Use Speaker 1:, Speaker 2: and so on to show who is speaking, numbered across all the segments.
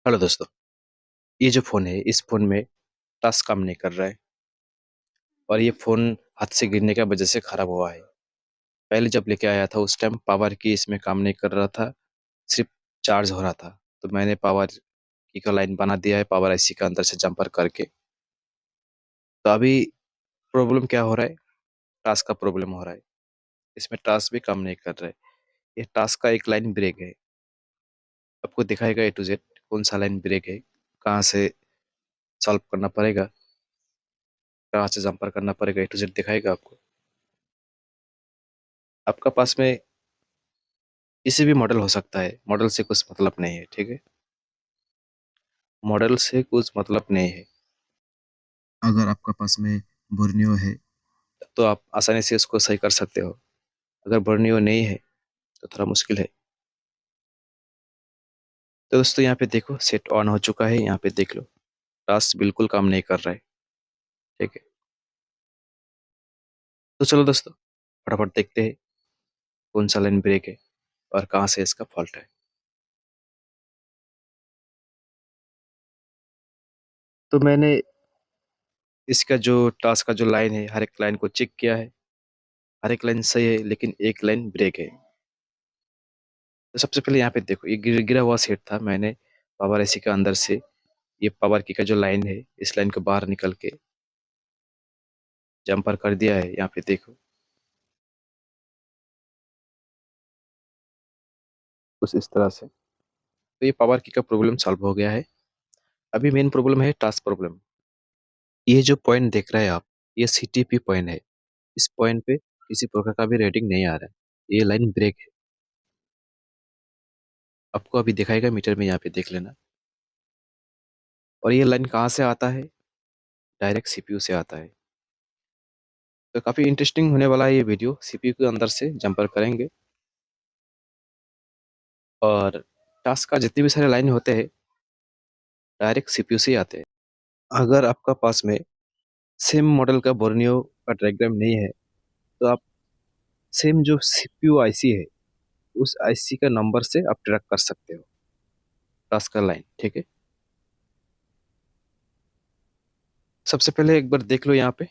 Speaker 1: Hello दोस्तों। ये जो फ़ोन है इस फ़ोन में टच काम नहीं कर रहा है और ये फ़ोन हाथ से गिरने की वजह से ख़राब हुआ है। पहले जब लेके आया था उस टाइम पावर की इसमें काम नहीं कर रहा था, सिर्फ़ चार्ज हो रहा था। तो मैंने पावर की का लाइन बना दिया है पावर आईसी का अंदर से जम्पर करके। तो अभी प्रॉब्लम क्या हो रहा है, टास्क का प्रॉब्लम हो रहा है। इसमें टास्क भी काम नहीं कर रहा है। ये टास्क का एक लाइन ब्रेक है। आपको दिखाएगा ए टू ज़ेड कौन-सा लाइन ब्रेक है, कहाँ से सॉल्व करना पड़ेगा, कहाँ से जम्पर करना पड़ेगा, ए टू ज़ेड दिखाएगा आपको। आपका पास में किसी भी मॉडल हो सकता है, मॉडल से कुछ मतलब नहीं है, ठीक है? मॉडल से कुछ मतलब नहीं है। अगर आपका पास में बोर्नियो है, तो आप आसानी से उसको सही कर सकते हो। अगर बोर्नियो नहीं है, तो थोड़ा मुश्किल है। तो दोस्तों यहाँ पे देखो सेट ऑन हो चुका है, यहाँ पे देख लो। टास्क बिल्कुल काम नहीं कर रहा है, ठीक है? तो चलो दोस्तों, फटाफट देखते हैं कौन सा लाइन ब्रेक है और कहाँ से इसका फॉल्ट है। तो मैंने इसका जो टास्क का जो लाइन है, हर एक लाइन को चेक किया है। हर एक लाइन सही है, लेकिन एक लाइन ब्रेक है। तो सबसे पहले यहाँ पे देखो ये गिरा हुआ सेट था। मैंने पावर एसी के अंदर से ये पावर की का जो लाइन है इस लाइन को बाहर निकल के जम्पर कर दिया है। यहाँ पे देखो कुछ इस तरह से। तो ये पावर की का प्रॉब्लम सॉल्व हो गया है। अभी मेन प्रॉब्लम है टास्क प्रॉब्लम। ये जो पॉइंट देख रहे हैं आप, ये सीटीपी पॉइंट है। इस पॉइंट पे किसी प्रकार का भी रेटिंग नहीं आ रहा है। ये लाइन ब्रेक है। आपको अभी दिखाएगा मीटर में, यहाँ पे देख लेना। और ये लाइन कहाँ से आता है? डायरेक्ट सीपीयू से आता है। तो काफी इंटरेस्टिंग होने वाला है ये वीडियो। सीपीयू के अंदर से जंपर करेंगे और टास्क का जितने भी सारे लाइन होते हैं डायरेक्ट सीपीयू से ही आते हैं। अगर आपका पास में सेम मॉडल का बोर्नियो का डायग्राम नहीं है, तो आप सेम जो सीपीयू आईसी है उस आईसी का नंबर से आप ट्रैक कर सकते हो टास्क का लाइन, ठीक है? सबसे पहले एक बार देख लो यहाँ पे,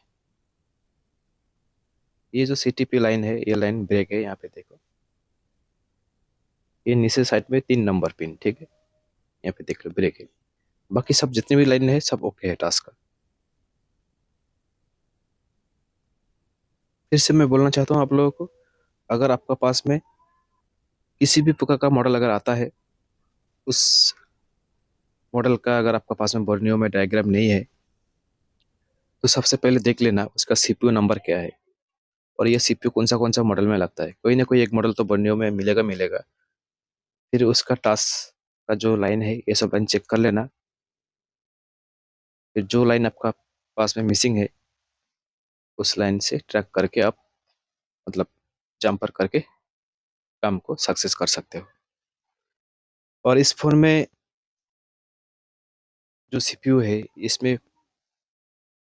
Speaker 1: ये जो सीटीपी लाइन है ये लाइन ब्रेक है। यहाँ पे देखो ये नीचे साइड में 3 नंबर पिन, ठीक है? यहाँ पे देख लो ब्रेक है। बाकी सब जितने भी लाइन है सब ओके है टास्क का। फिर से मैं बोलना चाहता हूँ आप लोगों को, अगर आपका पास में किसी भी प्रकार का मॉडल अगर आता है, उस मॉडल का अगर आपका पास में बोर्नियो में डायग्राम नहीं है, तो सबसे पहले देख लेना उसका सीपीयू नंबर क्या है और ये सीपीयू कौन सा मॉडल में लगता है। कोई ना कोई एक मॉडल तो बोर्नियो में मिलेगा मिलेगा। फिर उसका टास्क का जो लाइन है ये सब लाइन चेक कर लेना। फिर जो लाइन आपका पास में मिसिंग है उस लाइन से ट्रैक करके आप मतलब जंपर करके काम को सक्सेस कर सकते हो। और इस फोन में जो सीपीयू है इसमें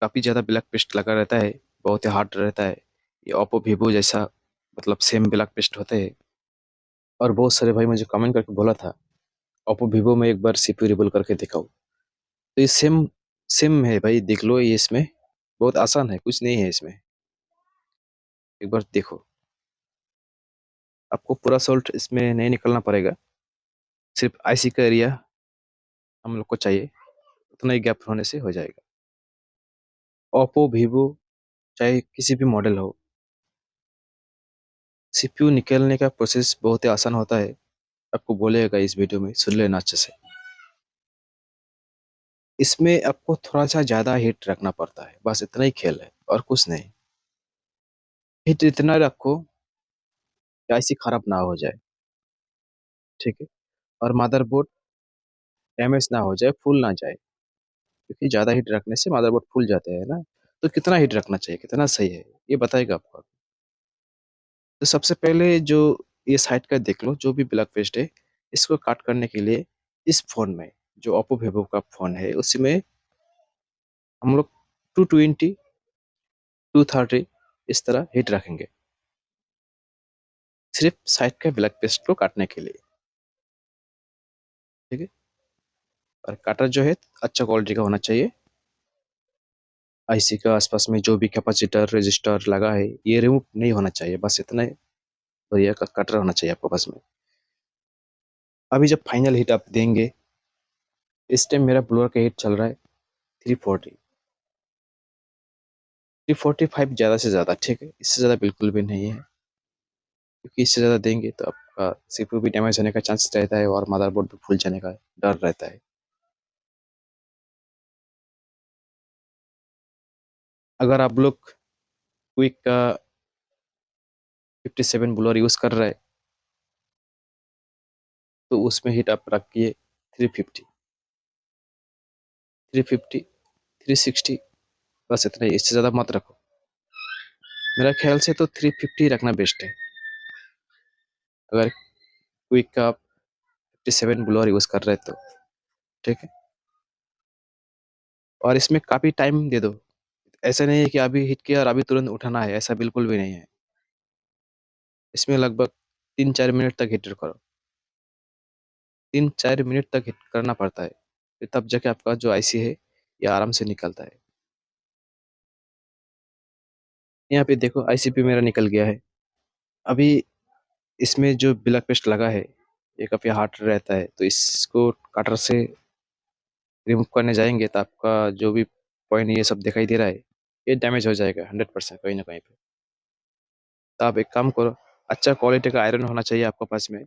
Speaker 1: काफ़ी ज़्यादा ब्लैक पेस्ट लगा रहता है, बहुत ही हार्ड रहता है। ये ओप्पो वीवो जैसा मतलब सेम ब्लैक पेस्ट होते हैं। और बहुत सारे भाई मुझे कमेंट करके बोला था ओप्पो वीवो में एक बार सीपीयू रिबूट करके दिखाओ। तो ये सेम सेम है भाई, देख लो। ये इसमें बहुत आसान है, कुछ नहीं है इसमें। एक बार देखो, आपको पूरा सॉल्ट इसमें नहीं निकलना पड़ेगा। सिर्फ आईसी का एरिया हम लोग को चाहिए, उतना ही गैप होने से हो जाएगा। ओप्पो वीवो चाहे किसी भी मॉडल हो, सीपीयू निकलने का प्रोसेस बहुत ही आसान होता है। आपको बोलेगा इस वीडियो में, सुन लेना अच्छे से। इसमें आपको थोड़ा सा ज़्यादा हीट रखना पड़ता है, बस इतना ही खेल है और कुछ नहीं। हीट इतना रखो कि आईसी खराब ना हो जाए, ठीक है? और मदरबोर्ड डैमेज ना हो जाए, फूल ना जाए। क्योंकि ज़्यादा हीट रखने से मदरबोर्ड फूल जाते हैं ना। तो कितना हीट रखना चाहिए, कितना सही है, ये बताएगा आपको। तो सबसे पहले जो ये साइड का देख लो, जो भी ब्लैक पेस्ट है इसको काट करने के लिए इस फोन में, जो ओप्पो वीवो का फोन है उसी में हम लोग 220 230 इस तरह हीट रखेंगे, सिर्फ साइड का ब्लैक पेस्ट को काटने के लिए, ठीक है? और कटर जो है अच्छा क्वालिटी का होना चाहिए। आईसी के आसपास में जो भी कैपेसिटर रजिस्टर लगा है ये रिमूव नहीं होना चाहिए, बस इतना ही बढ़िया का कटर होना चाहिए आपके पास में। अभी जब फाइनल हीट आप देंगे, इस टाइम मेरा ब्लोअर का हीट चल रहा है 340, 345 ज़्यादा से ज़्यादा, ठीक है, इससे ज़्यादा बिल्कुल भी नहीं है, क्योंकि इससे ज़्यादा देंगे तो आपका सीपीयू भी डैमेज होने का चांस रहता है और मदरबोर्ड भी फूल जाने का डर रहता है। अगर आप लोग क्विक का 57 ब्लोअर यूज़ कर रहे हैं तो उसमें हीट आप रखिए 350, 350, 360, बस इतना ही, इससे ज़्यादा मत रखो। मेरा ख्याल से तो 350 रखना बेस्ट है अगर क्विक का आप 57 ब्लोअर यूज़ कर रहे हैं तो, ठीक है। और इसमें काफ़ी टाइम दे दो, ऐसा नहीं है कि अभी हिट किया और अभी तुरंत उठाना है, ऐसा बिल्कुल भी नहीं है। इसमें लगभग 3-4 मिनट तक हिट करो, 3-4 मिनट तक हिट करना पड़ता है, फिर तब जाके आपका जो आईसी है ये आराम से निकलता है। यहाँ पे देखो आईसीपी मेरा निकल गया है। अभी इसमें जो ब्लैक पेस्ट लगा है ये काफ़ी हार्ड रहता है, तो इसको कटर से रिमूव करने जाएंगे तो आपका जो भी पॉइंट ये सब दिखाई दे रहा है ये डैमेज हो जाएगा 100% कहीं ना कहीं पे। तो आप एक काम करो, अच्छा क्वालिटी का आयरन होना चाहिए आपके पास में,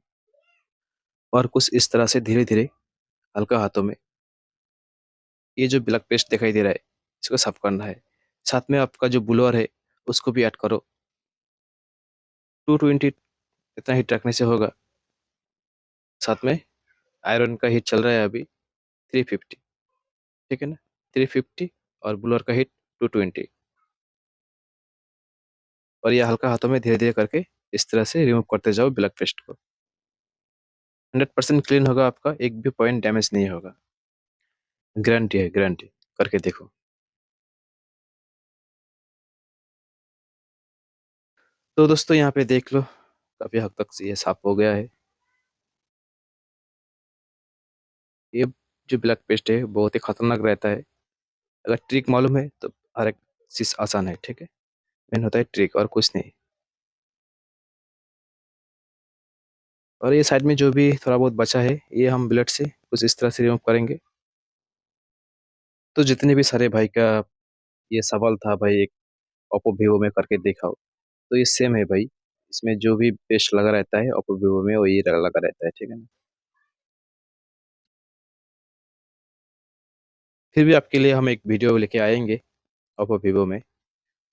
Speaker 1: और कुछ इस तरह से धीरे धीरे हल्का हाथों में ये जो ब्लैक पेस्ट दिखाई दे रहा है इसको साफ करना है। साथ में आपका जो ब्लोअर है उसको भी ऐड करो, 220 इतना हीट रखने से होगा। साथ में आयरन का हीट चल रहा है अभी 350, ठीक है ना, 350, और ब्लोअर का हीट 220, और ये हल्का हाथों में धीरे धीरे करके इस तरह से रिमूव करते जाओ ब्लैक पेस्ट को। 100% क्लीन होगा, आपका एक भी पॉइंट डैमेज नहीं होगा, गारंटी है, गारंटी, करके देखो। तो दोस्तों यहाँ पे देख लो काफ़ी हद तक ये साफ हो गया है। ये जो ब्लैक पेस्ट है बहुत ही खतरनाक रहता है, अगर ट्रिक मालूम है तो हर एक चीज़ आसान है, ठीक है। मेन होता है ट्रिक और कुछ नहीं। और ये साइड में जो भी थोड़ा बहुत बचा है ये हम ब्लेड से कुछ इस तरह से रिमूव करेंगे। तो जितने भी सारे भाई का ये सवाल था भाई, एक ओप्पो वीवो में करके दिखाओ, तो ये सेम है भाई, इसमें जो भी पेस्ट लगा रहता है ओप्पो वीवो में वो ये लगा रहता है, ठीक है ना। फिर भी आपके लिए हम एक वीडियो लेके आएंगे ओप्पो वीवो में,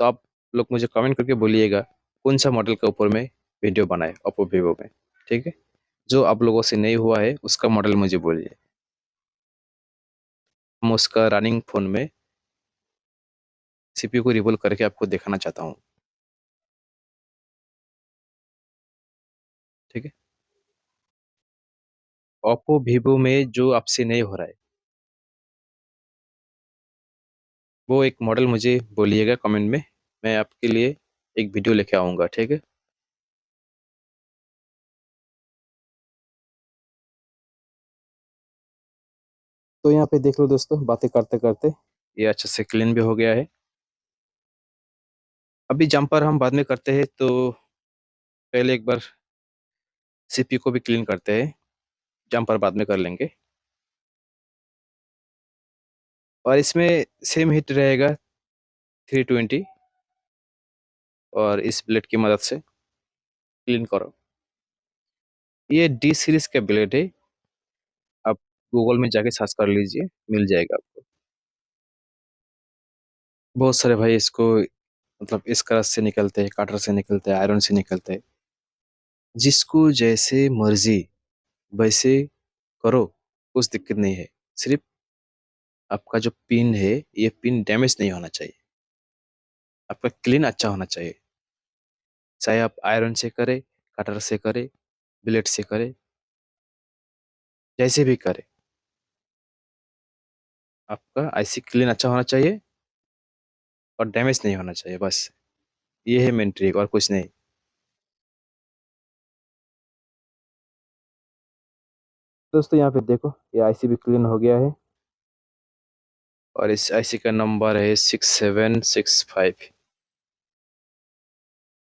Speaker 1: तो आप लोग मुझे कमेंट करके बोलिएगा कौन सा मॉडल के ऊपर में वीडियो बनाए ओप्पो वीवो में, ठीक है। जो आप लोगों से नहीं हुआ है उसका मॉडल मुझे बोलिए, हम उसका रनिंग फ़ोन में सीपीयू को रिवोल्व करके आपको दिखाना चाहता हूँ, ठीक है। ओप्पो वीवो में जो आपसे नहीं हो रहा है वो एक मॉडल मुझे बोलिएगा कमेंट में, मैं आपके लिए एक वीडियो लेके आऊँगा, ठीक है। तो यहाँ पे देख लो दोस्तों, बातें करते करते ये अच्छे से क्लीन भी हो गया है। अभी जंपर हम बाद में करते हैं, तो पहले एक बार सीपीयू को भी क्लीन करते हैं, जंपर बाद में कर लेंगे। और इसमें सेम हीट रहेगा 320, और इस ब्लेड की मदद से क्लीन करो। ये डी सीरीज का ब्लेड है, आप गूगल में जाके सर्च कर लीजिए, मिल जाएगा आपको। बहुत सारे भाई इसको मतलब इस करस से निकलते हैं, काटर से निकलते हैं, आयरन से निकलते हैं, जिसको जैसे मर्जी वैसे करो, कुछ दिक्कत नहीं है। सिर्फ आपका जो पिन है ये पिन डैमेज नहीं होना चाहिए, आपका क्लीन अच्छा होना चाहिए। चाहे आप आयरन से करें, कटर से करें, ब्लेड से करें, जैसे भी करें, आपका आईसी क्लीन अच्छा होना चाहिए और डैमेज नहीं होना चाहिए, बस ये है मेन ट्रिक और कुछ नहीं। दोस्तों यहाँ पे देखो, ये आईसी भी क्लीन हो गया है और इस आईसी का नंबर है 6765।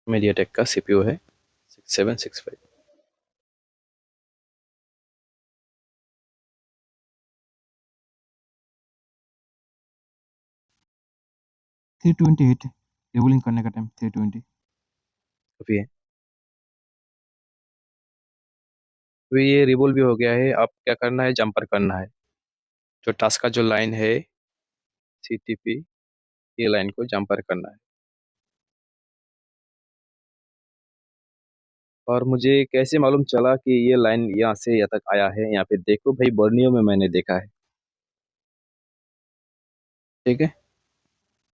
Speaker 1: मीडियाटेक का सीपीयू है 6765। 328 रिबूलिंग करने का टाइम 320 अभी है। तो ये रिबूल भी हो गया है। अब क्या करना है, जंपर करना है। जो टास्क का जो लाइन है सीटीपी, ये लाइन को जंपर करना है। और मुझे कैसे मालूम चला कि ये लाइन यहाँ से यहाँ तक आया है, यहाँ पे देखो भाई, बोर्नियो में मैंने देखा है। ठीक है,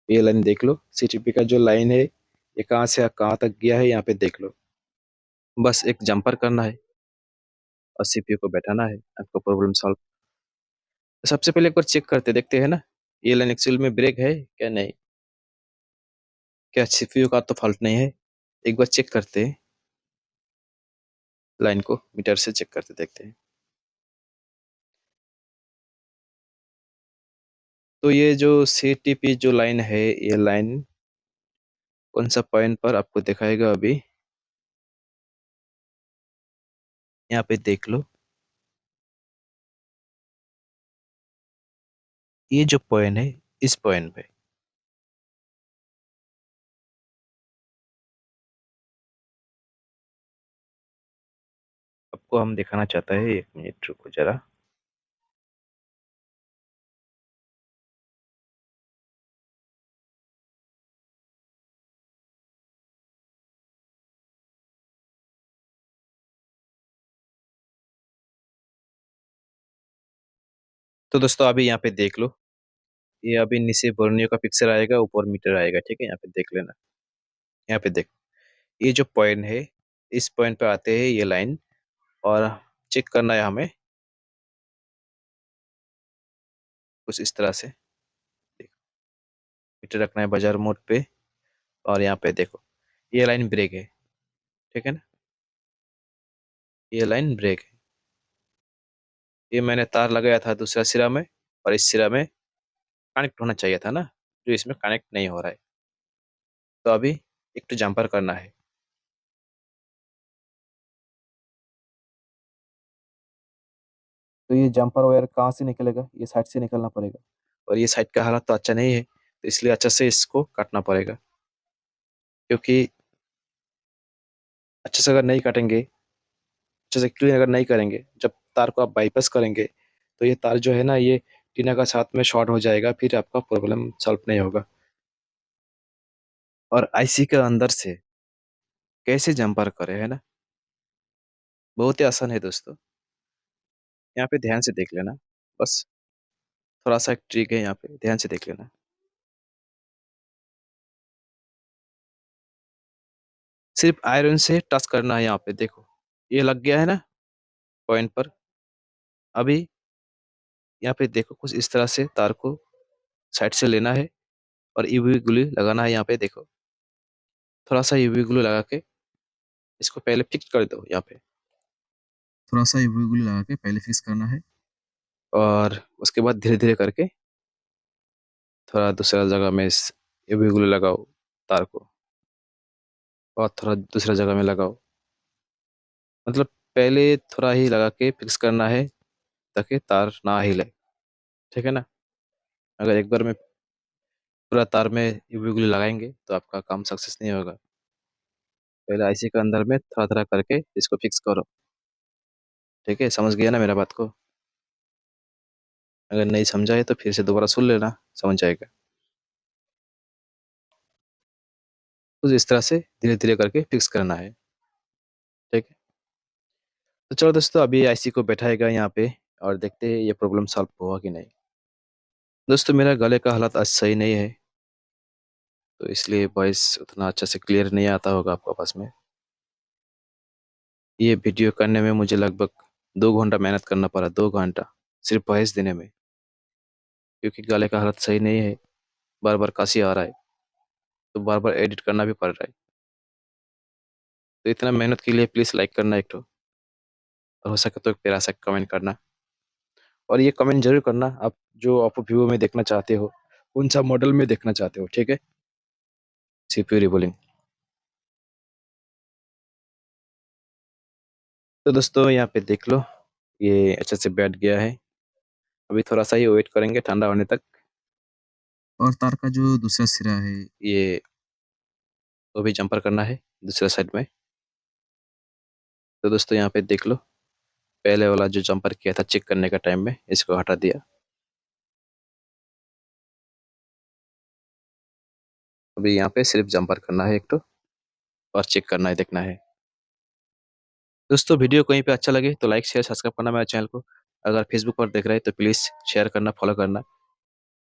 Speaker 1: ये लाइन देख लो, सीटीपी का जो लाइन है ये कहाँ से कहाँ तक गया है, यहाँ पे देख लो। बस एक जंपर करना है और सीपीयू को बैठाना है, आपको प्रॉब्लम सॉल्व। सबसे पहले एक बार चेक करते देखते हैं ना, ये लाइन एक्चुअल में ब्रेक है क्या नहीं। क्या सीपीयू का तो फॉल्ट नहीं है, एक बार चेक करते हैं। लाइन को मीटर से चेक करते देखते हैं। तो ये जो सीटीपी जो लाइन है, ये लाइन कौन सा पॉइंट पर आपको दिखाएगा अभी, यहाँ पे देख लो। ये जो पॉइंट है, इस पॉइंट पे आपको हम दिखाना चाहता है। एक मिनट रुको जरा। तो दोस्तों अभी यहाँ पे देख लो, ये अभी नीचे बोर्नियो का पिक्चर आएगा, ऊपर मीटर आएगा। ठीक है, यहाँ पे देख लेना। यहाँ पे देखो, ये जो पॉइंट है, इस पॉइंट पे आते हैं ये लाइन। और चेक करना है हमें कुछ इस तरह से। देखो, मीटर रखना है बाजार मोड पे। और यहाँ पे देखो, ये लाइन ब्रेक है। ठीक है ना, ये लाइन ब्रेक है। ये मैंने तार लगाया था दूसरा सिरा में, और इस सिरा में कनेक्ट होना चाहिए था ना, जो इसमें कनेक्ट नहीं हो रहा है। तो अभी एक तो जंपर करना है। तो ये जंपर वायर कहाँ से निकलेगा, ये साइड से निकलना पड़ेगा। और ये साइड का हालत तो अच्छा नहीं है, तो इसलिए अच्छा से इसको काटना पड़ेगा। क्योंकि अच्छे से अगर नहीं काटेंगे, अच्छे से क्लीन अगर नहीं करेंगे, जब तार को आप बाईपास करेंगे, तो ये तार जो है ना, ये टीना का साथ में शॉर्ट हो जाएगा, फिर आपका प्रॉब्लम सॉल्व नहीं होगा। और आईसी के अंदर से कैसे जंपर करे, है ना, बहुत ही आसान है दोस्तों। यहाँ पे ध्यान से देख लेना। बस थोड़ा सा एक ट्रिक है, यहाँ पे ध्यान से देख लेना। सिर्फ आयरन से टच करना है। यहाँ पे देखो, ये लग गया है ना पॉइंट पर। अभी यहाँ पे देखो, कुछ इस तरह से तार को साइड से लेना है और यूवी ग्लू लगाना है। यहाँ पे देखो, थोड़ा सा यूवी ग्लू लगा के इसको पहले फिक्स कर दो। यहाँ पे थोड़ा सा यूवी ग्लू लगा के पहले फिक्स करना है, और उसके बाद धीरे धीरे करके थोड़ा दूसरा जगह में इस यूवी ग्लू लगाओ तार को, और थोड़ा दूसरा जगह में लगाओ। मतलब पहले थोड़ा ही लगा के फिक्स करना है, ताकि तार ना हिले। ठीक है ना, अगर एक बार में पूरा तार में यूवी ग्लू लगाएंगे तो आपका काम सक्सेस नहीं होगा। पहले आईसी के अंदर में थोड़ा थोड़ा करके इसको फिक्स करो। ठीक है, समझ गया ना मेरा बात को। अगर नहीं समझा है तो फिर से दोबारा सुन लेना, समझ जाएगा। तो इस तरह से धीरे धीरे करके फिक्स करना है। ठीक है, तो चलो दोस्तों, अभी आईसी को बैठाएगा यहाँ पे, और देखते हैं ये प्रॉब्लम सॉल्व हुआ कि नहीं। दोस्तों मेरा गले का हालत आज सही नहीं है, तो इसलिए वॉइस उतना अच्छा से क्लियर नहीं आता होगा आपको पास में। ये वीडियो करने में मुझे लगभग 2 घंटा मेहनत करना पड़ा, 2 घंटा सिर्फ वॉइस देने में। क्योंकि गले का हालत सही नहीं है, बार बार खांसी आ रहा है, तो बार बार एडिट करना भी पड़ रहा है। तो इतना मेहनत के लिए प्लीज़ लाइक करना एक तो। और हो सके तो एक प्यारा सा कमेंट करना, और ये कमेंट ज़रूर करना आप जो ओप्पो वीवो में देखना चाहते हो, कौन-सा मॉडल में देखना चाहते हो, ठीक है? सीपीयू रिबूलिंग। तो दोस्तों यहाँ पे देख लो, ये अच्छे से बैठ गया है। अभी थोड़ा-सा ही वेट करेंगे ठंडा होने तक। और तार का जो दूसरा सिरा है, ये वो भी जम्पर करना है दूसरे साइड में। तो दोस्तों यहाँ पे देख लो, पहले वाला जो जम्पर किया था चेक करने का टाइम में, इसको हटा दिया। अभी यहाँ पे सिर्फ जम्पर करना है एक तो, और चेक करना है, देखना है। दोस्तों वीडियो कहीं पे अच्छा लगे तो लाइक शेयर सब्सक्राइब करना मेरे चैनल को। अगर फेसबुक पर देख रहे हैं तो प्लीज़ शेयर करना, फॉलो करना।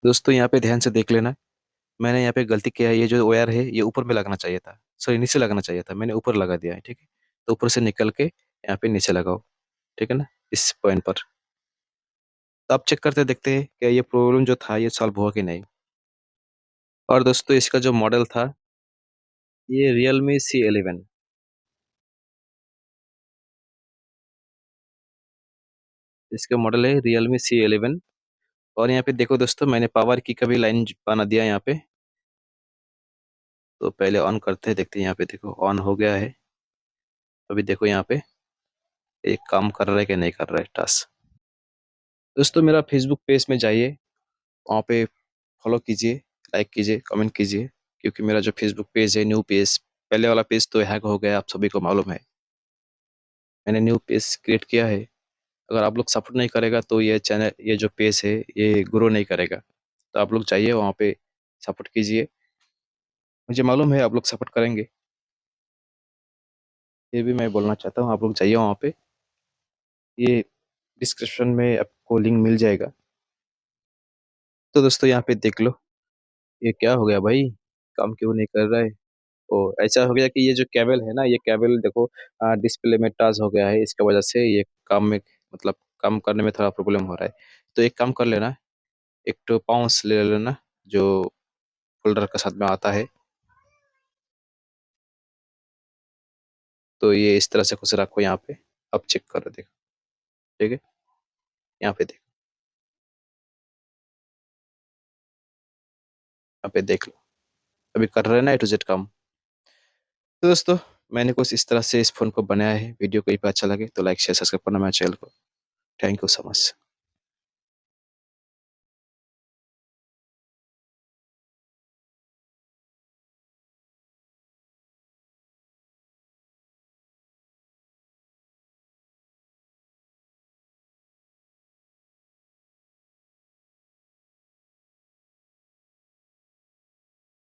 Speaker 1: दोस्तों यहाँ पे ध्यान से देख लेना, मैंने यहाँ पे गलती किया है, ये जो वायर है ये ऊपर में लगना चाहिए था, सॉरी नीचे लगना चाहिए था, मैंने ऊपर लगा दिया है, ठीक है? तो ऊपर से निकल के यहाँ पे नीचे लगाओ, ठीक है ना? इस पॉइंट पर। तो आप चेक करते देखते हैं क्या ये प्रॉब्लम जो था ये सॉल्व हुआ कि नहीं। और दोस्तों इसका जो मॉडल था, ये रियलमी C11, इसका मॉडल है रियलमी C11। और यहाँ पे देखो दोस्तों, मैंने पावर की का भी लाइन बना दिया यहाँ पे। तो पहले ऑन करते हैं, देखते हैं, यहाँ पे देखो ऑन हो गया है। अभी देखो यहाँ पे एक काम कर रहा है कि नहीं कर रहा है टास्क। दोस्तों मेरा फेसबुक पेज में जाइए, वहाँ पे फॉलो कीजिए, लाइक कीजिए, कमेंट कीजिए, क्योंकि मेरा जो फेसबुक पेज है न्यू पेज, पहले वाला पेज तो हैक हो गया, आप सभी को मालूम है। मैंने न्यू पेज क्रिएट किया है। अगर आप लोग सपोर्ट नहीं करेगा तो ये चैनल, ये जो पेज है ये ग्रो नहीं करेगा। तो आप लोग जाइए वहाँ पे, सपोर्ट कीजिए। मुझे मालूम है आप लोग सपोर्ट करेंगे, ये भी मैं बोलना चाहता हूँ। आप लोग जाइए वहाँ पे, ये डिस्क्रिप्शन में आपको लिंक मिल जाएगा। तो दोस्तों यहाँ पे देख लो, ये क्या हो गया भाई, काम क्यों नहीं कर रहा है? ओ ऐसा हो गया कि ये जो केबल है ना, ये केबल देखो डिस्प्ले में टच हो गया है, इसके वजह से ये काम में, मतलब काम करने में थोड़ा प्रॉब्लम हो रहा है। तो एक काम कर लेना, एक तो पाउच ले लेना जो फोल्डर के साथ में आता है। तो ये इस तरह से कुछ रखो यहाँ पे, अब चेक करो, देखो, ठीक है? यहाँ पे देखो, यहाँ पे देख लो, अभी कर रहे हैं ना A to Z काम। तो दोस्तों मैंने कुछ इस तरह से इस फ़ोन को बनाया है। वीडियो कहीं पे अच्छा लगे तो लाइक शेयर सब्सक्राइब करना मेरे चैनल को। Thank you so much.